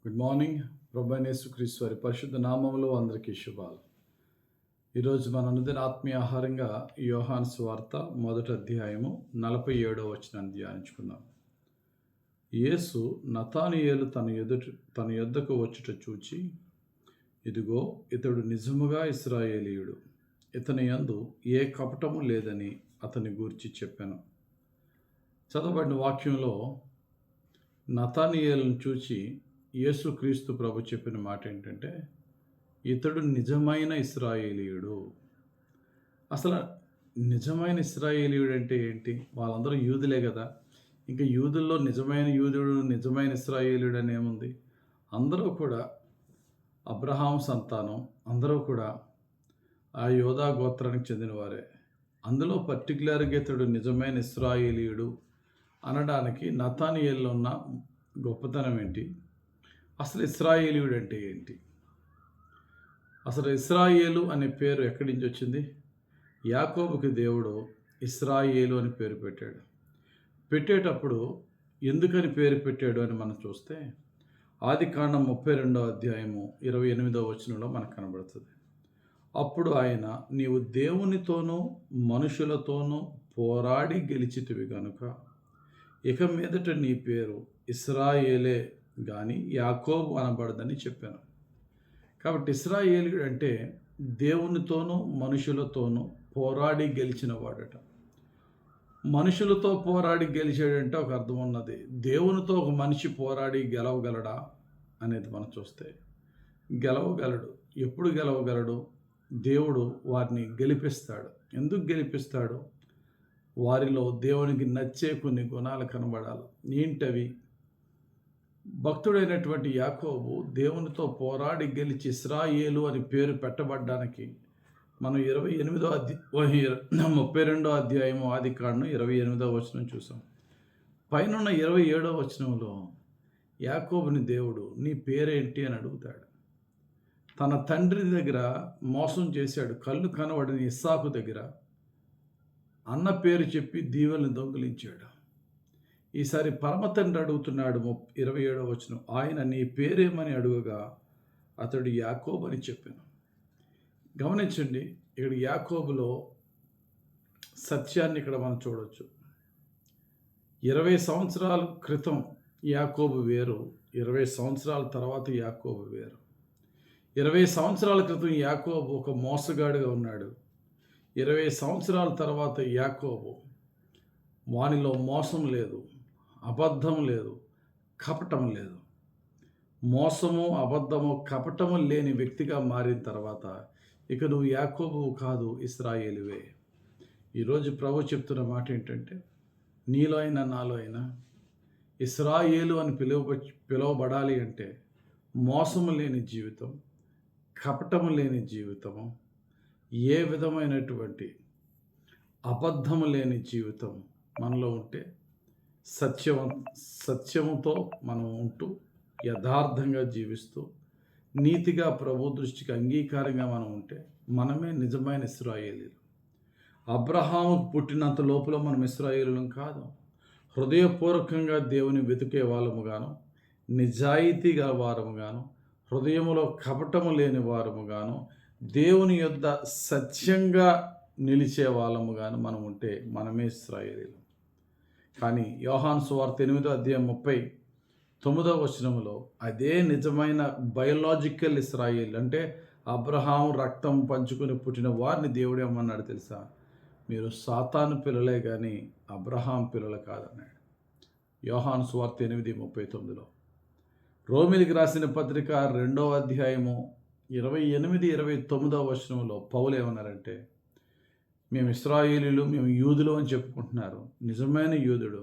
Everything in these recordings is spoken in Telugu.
Good morning. ప్రభు అయిన యేసుక్రీస్తు వారి పరిశుద్ధ నామములో అందరికీ శుభాలు. ఈరోజు మన అనుదిన ఆత్మీయ ఆహారంగా యోహాను సువార్త 1వ అధ్యాయము 47వ వచనాన్ని ధ్యానించుకుందాం. యేసు నతానియేలు తన యొద్దకు వచ్చుట చూచి, ఇదిగో ఇతడు నిజముగా ఇశ్రాయేలీయుడు, ఇతని యందు ఏ కపటము లేదని అతని గూర్చి చెప్పాను. చదవబడిన వాక్యంలో నతానియేలును చూచి యేసుక్రీస్తు ప్రభు చెప్పిన మాట ఏంటంటే, ఇతడు నిజమైన ఇశ్రాయేలీయుడు. అసలు నిజమైన ఇశ్రాయేలీయుడు అంటే ఏంటి? వాళ్ళందరూ యూదులే కదా. ఇంకా యూదుల్లో నిజమైన యూదుడు, నిజమైన ఇశ్రాయేలీయుడు అని ఏముంది? అందరూ కూడా అబ్రహాం సంతానం, అందరూ కూడా ఆ యోధా గోత్రానికి చెందినవారే. అందులో పర్టికులర్గా ఇతడు నిజమైన ఇశ్రాయేలీయుడు అనడానికి నతానియేలులో ఉన్న గొప్పతనం ఏంటి? అసలు ఇశ్రాయేలీయుడు అంటే ఏంటి? అసలు ఇశ్రాయేలు అనే పేరు ఎక్కడి నుంచి వచ్చింది? యాకోబుకి దేవుడు ఇశ్రాయేలు అని పేరు పెట్టాడు. పెట్టేటప్పుడు ఎందుకని పేరు పెట్టాడు అని మనం చూస్తే ఆదికాండం 32వ అధ్యాయము 28వ వచనంలో మనకు కనబడుతుంది. అప్పుడు ఆయన, నీవు దేవునితోనూ మనుషులతోనూ పోరాడి గెలిచితివి గనుక ఇక మీదట నీ పేరు ఇశ్రాయేలే కానీ యాకోబు అనబడదని చెప్పాను. కాబట్టి ఇశ్రాయేలీయుడు అంటే దేవునితోనూ మనుషులతోనూ పోరాడి గెలిచిన వాడట. మనుషులతో పోరాడి గెలిచాడంటే ఒక అర్థం ఉన్నది. దేవునితో ఒక మనిషి పోరాడి గెలవగలడా అనేది మనం చూస్తే గెలవగలడు. ఎప్పుడు గెలవగలడు? దేవుడు వారిని గెలిపిస్తాడు. ఎందుకు గెలిపిస్తాడు? వారిలో దేవునికి నచ్చే కొన్ని గుణాలు కనబడాలి. ఏంటవి? భక్తుడైనటువంటి యాకోబు దేవునితో పోరాడి గెలిచి ఇశ్రాయేలు అని పేరు పెట్టబడ్డానికి మనం 32వ అధ్యాయము ఆదికాండం 28వ వచనం చూసాం. పైనున్న 27వ వచనంలో యాకోబుని దేవుడు నీ పేరేంటి అని అడుగుతాడు. తన తండ్రి దగ్గర మోసం చేశాడు. కళ్ళు కనబడిన ఇస్సాకు దగ్గర అన్న పేరు చెప్పి దీవెలను దొంగిలించాడు. ఈసారి పరమ తండ్రి అడుగుతున్నాడు. 27వ వచనం, ఆయన నీ పేరేమని అడుగగా అతడు యాకోబు అని చెప్పాను. గమనించండి, ఇక్కడ యాకోబులో సత్యాన్ని ఇక్కడ మనం చూడవచ్చు. 20 సంవత్సరాల క్రితం యాకోబు వేరు, 20 సంవత్సరాల తర్వాత యాకోబు వేరు. 20 సంవత్సరాల క్రితం యాకోబు ఒక మోసగాడిగా ఉన్నాడు. 20 సంవత్సరాల తర్వాత యాకోబు, వానిలో మోసం లేదు, అబద్ధం లేదు, కపటం లేదు. మోసము, అబద్ధము, కపటము లేని వ్యక్తిగా మారిన తర్వాత ఇక నువ్వు యాకోబువు కాదు, ఇశ్రాయేలువే. ఈరోజు ప్రభు చెప్తున్న మాట ఏంటంటే, నీలో అయినా నాలో అయినా ఇశ్రాయేలు అని పిలువబడాలి అంటే మోసము లేని జీవితం, కపటము లేని జీవితము, ఏ విధమైనటువంటి అబద్ధము లేని జీవితం మనలో ఉంటే, సత్యముతో మనం ఉంటూ యథార్థంగా జీవిస్తూ నీతిగా ప్రభు దృష్టికి అంగీకారంగా మనం ఉంటే మనమే నిజమైన ఇశ్రాయేలీలు. అబ్రహాముకు పుట్టినంత లోపల మనం ఇశ్రాయేలులం కాదు. హృదయపూర్వకంగా దేవుని వెతికే వాళ్ళముగాను, నిజాయితీ గల వారముగాను, హృదయములో కపటము లేని వారముగాను, దేవుని యొద్ద సత్యంగా నిలిచే వాళ్ళముగాను మనం ఉంటే మనమే ఇశ్రాయేలీలు. కానీ యోహాను సువార్త 8వ అధ్యాయం 39వ వచనంలో అదే నిజమైన బయోలాజికల్ ఇశ్రాయేల్ అంటే అబ్రహాం రక్తం పంచుకొని పుట్టిన వారిని దేవుడు ఏమన్నాడు తెలుసా? మీరు సాతాను పిల్లలే కానీ అబ్రహాం పిల్లలు కాదన్నాడు. యోహాను సువార్త 8:39లో. రోమిలికి రాసిన పత్రిక 2వ అధ్యాయము 28, 29వ వచనంలో పౌలు ఏమన్నారంటే, మేము ఇశ్రాయేలీలు, మేము యూదులు అని చెప్పుకుంటున్నారు. నిజమైన యూదుడు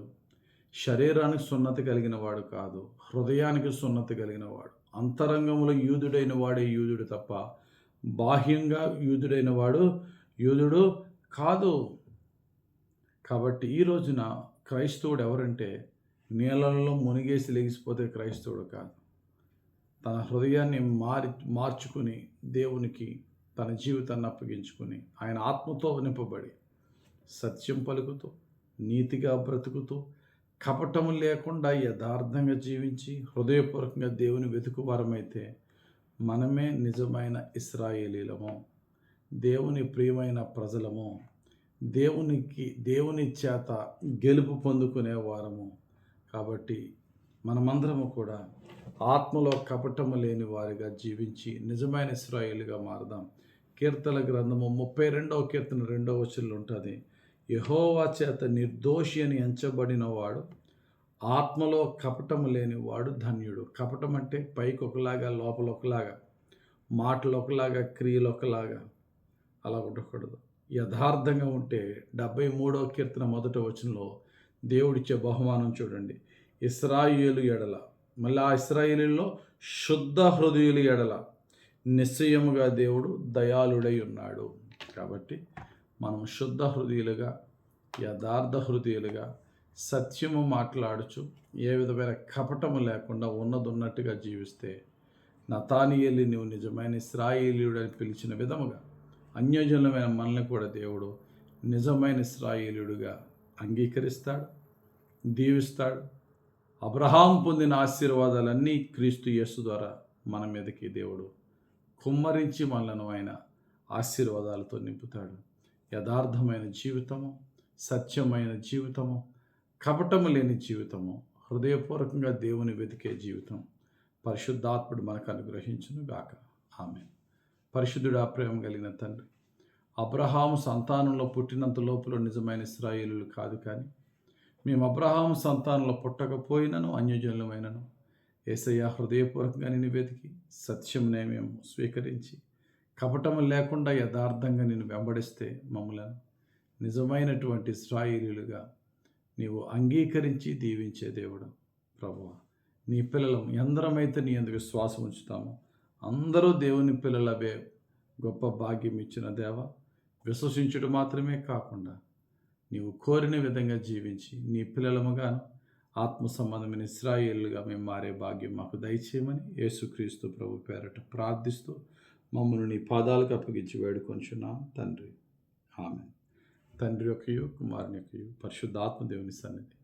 శరీరానికి సున్నతి కలిగిన వాడు కాదు, హృదయానికి సున్నతి కలిగిన వాడు. అంతరంగంలో యూదుడైన వాడే యూదుడు తప్ప బాహ్యంగా యూదుడైన వాడు యూదుడు కాదు. కాబట్టి ఈ రోజున క్రైస్తవుడు ఎవరంటే నీళ్ళల్లో మునిగేసి లెగిసిపోతే క్రైస్తవుడు కాదు. తన హృదయాన్ని మార్చుకుని దేవునికి తన జీవితాన్ని అప్పగించుకుని ఆయన ఆత్మతో నింపబడి సత్యం పలుకుతూ నీతిగా బ్రతుకుతూ కపటము లేకుండా యథార్థంగా జీవించి హృదయపూర్వకంగా దేవుని వెతుకువారమైతే మనమే నిజమైన ఇశ్రాయేలీలము, దేవుని ప్రియమైన ప్రజలము, దేవుని చేత గెలుపు పొందుకునే వారము. కాబట్టి మనమందరము కూడా ఆత్మలో కపటము లేని వారిగా జీవించి నిజమైన ఇశ్రాయేలుగా మారదాం. కీర్తన గ్రంథము 32వ కీర్తన 2వ వచనంలో ఉంటుంది, యెహోవా చేత నిర్దోషి అని ఎంచబడిన వాడు, ఆత్మలో కపటము లేని వాడు ధన్యుడు. కపటం అంటే పైకి ఒకలాగా లోపల ఒకలాగా, మాటలు ఒకలాగా క్రియలు ఒకలాగా అలా ఉండకూడదు. యథార్థంగా ఉంటే 73వ కీర్తన 1వ వచనంలో దేవుడిచ్చే బహుమానం చూడండి, ఇశ్రాయేలు ఎడల, మళ్ళీ ఆ ఇశ్రాయేలులో శుద్ధ హృదయులు ఎడల నిశ్చయముగా దేవుడు దయాళుడై ఉన్నాడు. కాబట్టి మనం శుద్ధ హృదయులుగా, యథార్థ హృదయులుగా, సత్యము మాట్లాడుచు ఏ విధమైన కపటము లేకుండా ఉన్నట్టుగా జీవిస్తే నతానియేలు నీవు నిజమైన ఇశ్రాయేలీయుడు అని పిలిచిన విధముగా అన్యజనులమైన మనల్ని కూడా దేవుడు నిజమైన ఇశ్రాయేలీయుడిగా అంగీకరిస్తాడు, దీవిస్తాడు. అబ్రహాం పొందిన ఆశీర్వాదాలన్నీ క్రీస్తు యేసు ద్వారా మన మీదకి దేవుడు కుమ్మరించి మనలను ఆయన ఆశీర్వాదాలతో నింపుతాడు. యథార్థమైన జీవితము, సత్యమైన జీవితము, కపటము లేని జీవితము, హృదయపూర్వకంగా దేవుని వెతికే జీవితం పరిశుద్ధాత్ముడు మనకు అనుగ్రహించును గాక. ఆమేన్. పరిశుద్ధుడా, ప్రేమ కలిగిన తండ్రి, అబ్రహాము సంతానంలో పుట్టినంత లోపల నిజమైన ఇశ్రాయేలులు కాదు, కానీ మేము అబ్రహాము సంతానంలో పుట్టకపోయినను అన్యజనులమైనను యేసయ్య హృదయపూర్వకంగా నిన్ను వెతికి సత్యమునే మేము స్వీకరించి కపటము లేకుండా యథార్థంగా నిన్ను వెంబడిస్తే మమ్మలను నిజమైనటువంటి ఇశ్రాయేలీయులుగా నీవు అంగీకరించి దీవించే దేవుడు. ప్రభువా, నీ పిల్లలం ఎందరమైతే నీ యందు విశ్వాసం ఉంచుతామో అందరూ దేవుని పిల్లలవే గొప్ప భాగ్యం ఇచ్చిన దేవ. విశ్వసించుడు మాత్రమే కాకుండా నీవు కోరిన విధంగా జీవించి నీ పిల్లలముగాను ఆత్మ సంబంధమైన ఇశ్రాయేలుగా మేము మారే భాగ్యం మాకు దయచేయమని యేసుక్రీస్తు ప్రభు పేరట ప్రార్థిస్తూ మమ్మల్ని నీ పాదాలకు అప్పగించి వేడుకొంచున్నాం తండ్రి. ఆమేన్. తండ్రి యొక్కయు కుమారుని యొక్కయు పరిశుద్ధాత్మ దేవుని సన్నిధి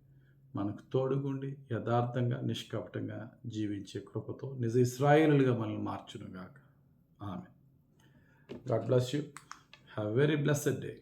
మనకు తోడుగుండి యథార్థంగా నిష్కపటంగా జీవించే కృపతో నిజ ఇశ్రాయేలుగా మనల్ని మార్చునుగాక. Amen. God bless you. Have very blessed day.